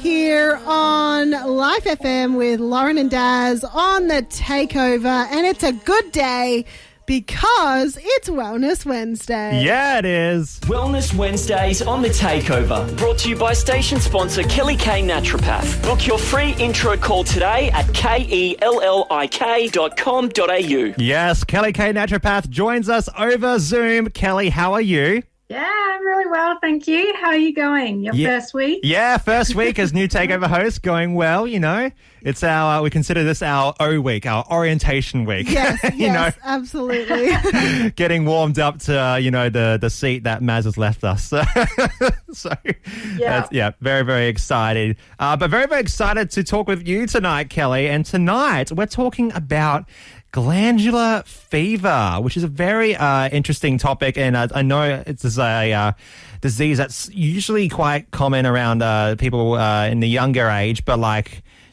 here on Life FM with Lauren and Daz on the Takeover, and it's a good day because it's Wellness Wednesday. Yeah, it is. Wellness Wednesdays on the Takeover, brought to you by station sponsor Kelli K Naturopath. Book your free intro call today at kellik.com.au. Yes, Kelli K Naturopath joins us over Zoom. Kelli, how are you? Yeah, I'm really well, thank you. How are you going? Your first week? Yeah, first week as new Takeover host, going well, you know. It's our, we consider this our O week, our orientation week. Yes, you know, absolutely. Getting warmed up to, the seat that Maz has left us. So, yeah, very, very excited. But very, very excited to talk with you tonight, Kelli. And tonight we're talking about glandular fever, which is a very interesting topic, and I know it's a disease that's usually quite common around people in the younger age, but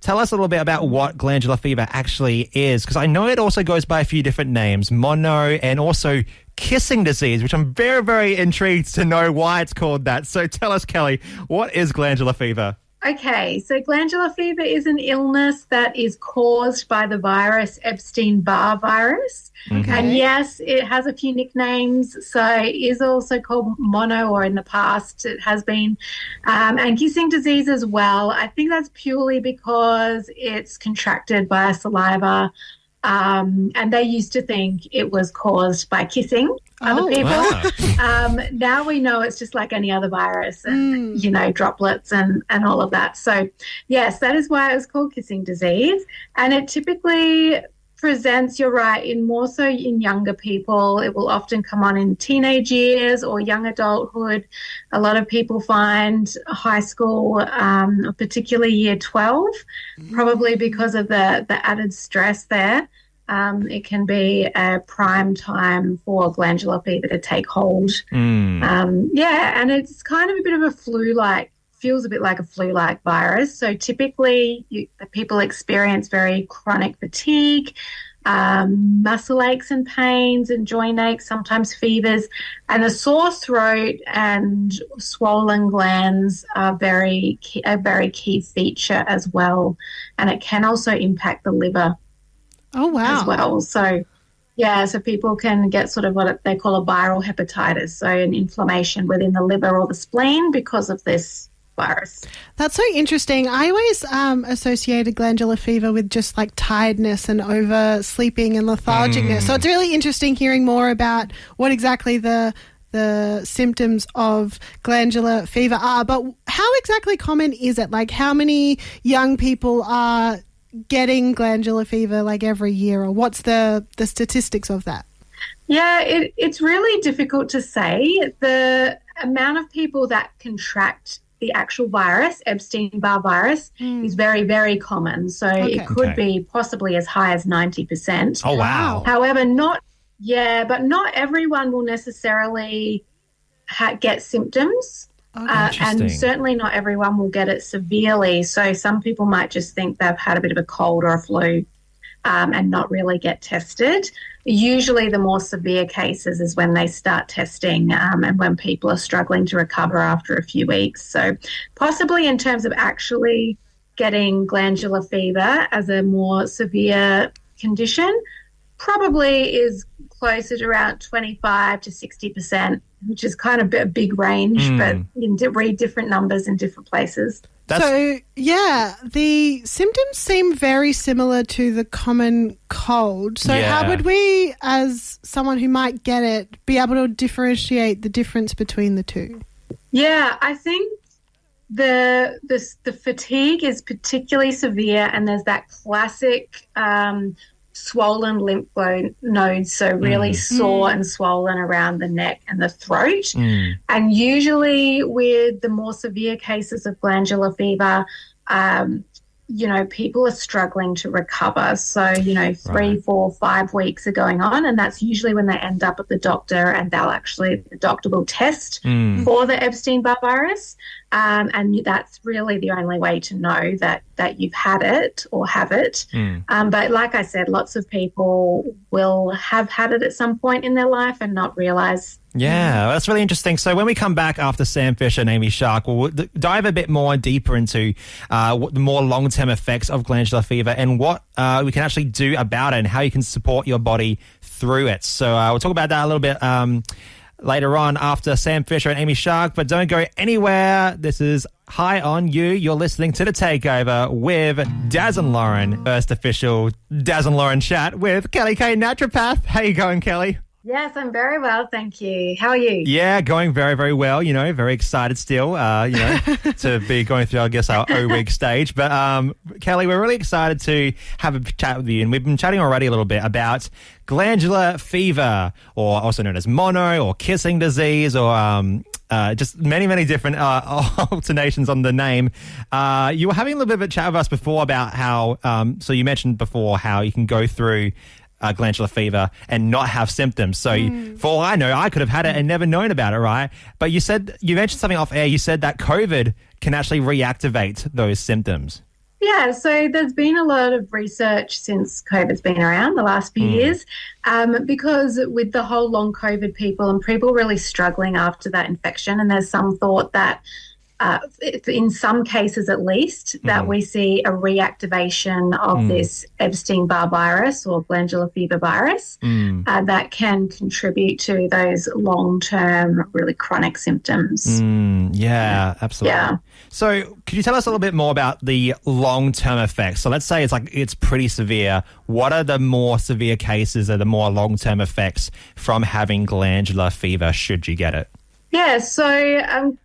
tell us a little bit about what glandular fever actually is, because I know it also goes by a few different names, mono and also kissing disease, which I'm very, very intrigued to know why it's called that. So tell us, Kelli, what is glandular fever? Okay, so glandular fever is an illness that is caused by the virus Epstein-Barr virus. Okay. And yes, it has a few nicknames. So it is also called mono, or in the past it has been, and kissing disease as well. I think that's purely because it's contracted by saliva. And they used to think it was caused by kissing other people. Wow. Now we know it's just like any other virus and, droplets and all of that. So, yes, that is why it was called kissing disease. And it typically presents, you're right, in more so in younger people. It will often come on in teenage years or young adulthood. A lot of people find high school, particularly year 12, probably because of the added stress there. It can be a prime time for glandular fever to take hold. And it's kind of a bit of a feels a bit like a flu-like virus. So typically people experience very chronic fatigue, muscle aches and pains and joint aches, sometimes fevers, and a sore throat and swollen glands are a very key feature as well. And it can also impact the liver. Oh, wow. As well. So, so people can get sort of what they call a viral hepatitis, so an inflammation within the liver or the spleen because of this virus. That's so interesting. I always associated glandular fever with just tiredness and oversleeping and lethargicness. So it's really interesting hearing more about what exactly the symptoms of glandular fever are. But how exactly common is it? How many young people are getting glandular fever every year, or what's the statistics of that? Yeah, it's really difficult to say. The amount of people that contract the actual virus, Epstein-Barr virus, is very, very common. So it could be possibly as high as 90%. Oh, wow. However, not everyone will necessarily get symptoms. And certainly not everyone will get it severely. So some people might just think they've had a bit of a cold or a flu and not really get tested. Usually the more severe cases is when they start testing and when people are struggling to recover after a few weeks. So possibly in terms of actually getting glandular fever as a more severe condition, probably is closer to around 25 to 60%, which is kind of a big range, but you can read different numbers in different places. So, the symptoms seem very similar to the common cold. So how would we, as someone who might get it, be able to differentiate the difference between the two? Yeah, I think the fatigue is particularly severe, and there's that classic swollen lymph nodes, so really sore and swollen around the neck and the throat. And usually with the more severe cases of glandular fever, people are struggling to recover. So, 3, 4, 5 weeks are going on, and that's usually when they end up at the doctor, and the doctor will test for the Epstein-Barr virus. And that's really the only way to know that you've had it or have it. But like I said, lots of people will have had it at some point in their life and not realise Yeah, that's really interesting. So when we come back after Sam Fisher and Amy Shark, we'll dive a bit more deeper into what the more long-term effects of glandular fever and what we can actually do about it and how you can support your body through it. So we'll talk about that a little bit later on after Sam Fisher and Amy Shark, but don't go anywhere. This is High on You. You're listening to The Takeover with Daz and Lauren. First official Daz and Lauren chat with Kelli K, Naturopath. How you going, Kelli? Yes, I'm very well, thank you. How are you? Yeah, going very, very well. Very excited still, to be going through, I guess, our O-week stage. But Kelli, we're really excited to have a chat with you. And we've been chatting already a little bit about glandular fever, or also known as mono or kissing disease, or just many, many different alternations on the name. You were having a little bit of a chat with us before about how, so you mentioned before how you can go through glandular fever and not have symptoms. So for all I know, I could have had it and never known about it, right? But you mentioned something off air. You said that COVID can actually reactivate those symptoms. Yeah, so there's been a lot of research since COVID's been around the last few years, because with the whole long COVID people really struggling after that infection, and there's some thought that in some cases at least, that we see a reactivation of this Epstein-Barr virus or glandular fever virus that can contribute to those long-term, really chronic symptoms. Yeah, absolutely. Yeah. So could you tell us a little bit more about the long-term effects? So let's say it's pretty severe. What are the more severe cases or the more long-term effects from having glandular fever should you get it? Yeah, so,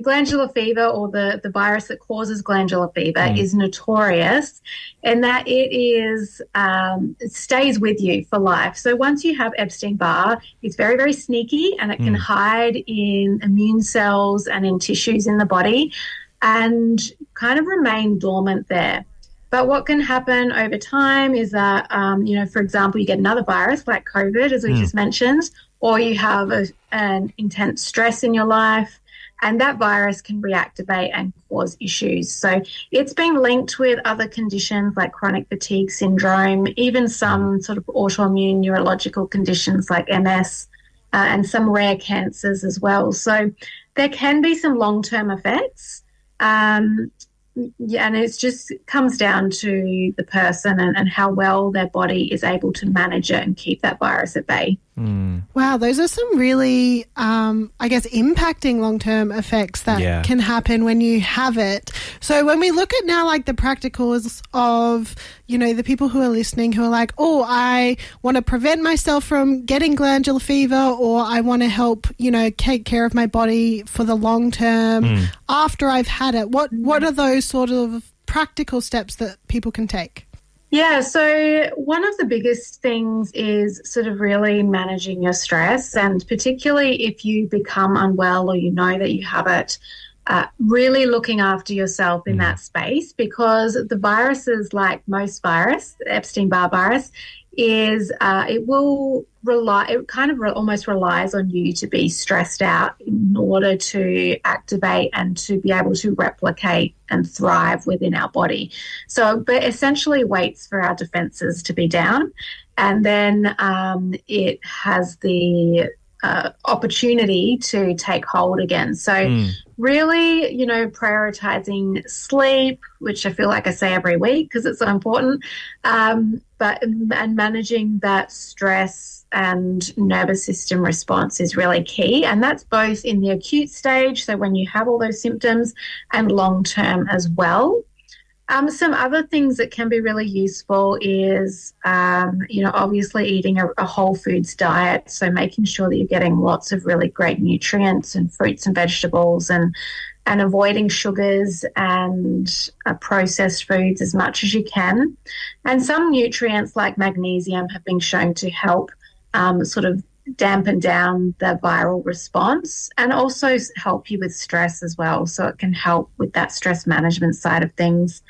glandular fever, or the virus that causes glandular fever, is notorious in that it stays with you for life. So once you have Epstein-Barr, it's very, very sneaky, and it can hide in immune cells and in tissues in the body and kind of remain dormant there. But what can happen over time is that, for example, you get another virus like COVID, as we just mentioned, or you have an intense stress in your life, and that virus can reactivate and cause issues. So it's been linked with other conditions like chronic fatigue syndrome, even some sort of autoimmune neurological conditions like MS, and some rare cancers as well. So there can be some long-term effects. And it just comes down to the person and how well their body is able to manage it and keep that virus at bay. Wow, those are some really, impacting long-term effects that can happen when you have it. So when we look at now, like, the practicals of, the people who are listening who are like, oh, I want to prevent myself from getting glandular fever, or I want to help, take care of my body for the long term after I've had it. What are those sort of practical steps that people can take? Yeah, so one of the biggest things is sort of really managing your stress, and particularly if you become unwell or you know that you have it, really looking after yourself in that space, because the viruses, like most virus, the Epstein-Barr virus, is almost relies on you to be stressed out in order to activate and to be able to replicate and thrive within our body. So, but essentially waits for our defenses to be down, and then it has the opportunity to take hold again. So really, prioritizing sleep, which I feel like I say every week because it's so important, and managing that stress and nervous system response is really key. And that's both in the acute stage, so when you have all those symptoms, and long-term as well. Some other things that can be really useful is, obviously eating a whole foods diet. So making sure that you're getting lots of really great nutrients and fruits and vegetables, and avoiding sugars and processed foods as much as you can. And some nutrients like magnesium have been shown to help sort of dampen down the viral response, and also help you with stress as well. So it can help with that stress management side of things.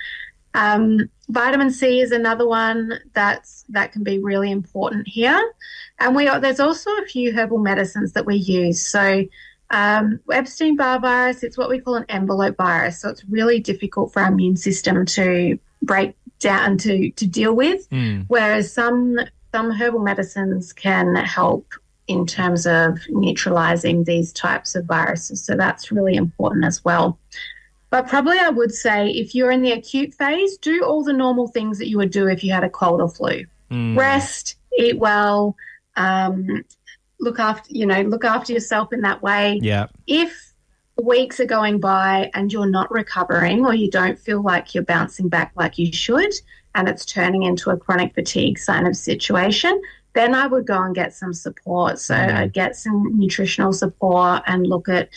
Vitamin C is another one that can be really important here. And there's also a few herbal medicines that we use. So Epstein-Barr virus, it's what we call an envelope virus. So it's really difficult for our immune system to break down to deal with, whereas some herbal medicines can help in terms of neutralizing these types of viruses. So that's really important as well. But probably I would say if you're in the acute phase, do all the normal things that you would do if you had a cold or flu. Rest, eat well, look after yourself in that way. Yeah. If weeks are going by and you're not recovering or you don't feel like you're bouncing back like you should and it's turning into a chronic fatigue sign of situation, then I would go and get some support. So I'd get some nutritional support and look at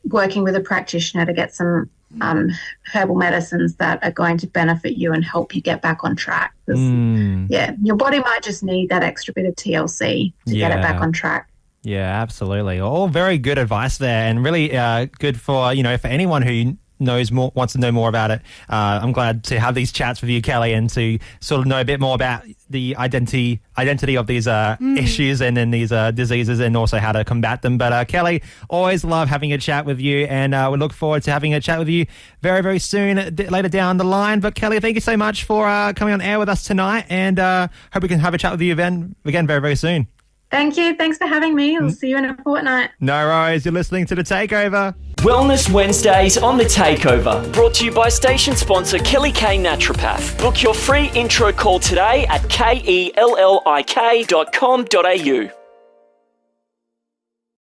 working with a practitioner to get some herbal medicines that are going to benefit you and help you get back on track. Your body might just need that extra bit of TLC to get it back on track. Yeah, absolutely. All very good advice there, and really good for for anyone who wants to know more about it. I'm glad to have these chats with you, Kelli, and to sort of know a bit more about the identity of these issues and then these diseases, and also how to combat them. But Kelli, always love having a chat with you, and we look forward to having a chat with you very, very soon later down the line. But Kelli, thank you so much for coming on air with us tonight, and hope we can have a chat with you again very, very soon. Thank you. Thanks for having me. I'll see you in a fortnight. No worries. You're listening to The Takeover. Wellness Wednesdays on The Takeover, brought to you by station sponsor Kelli Naturopath. Book your free intro call today at kellik.com.au.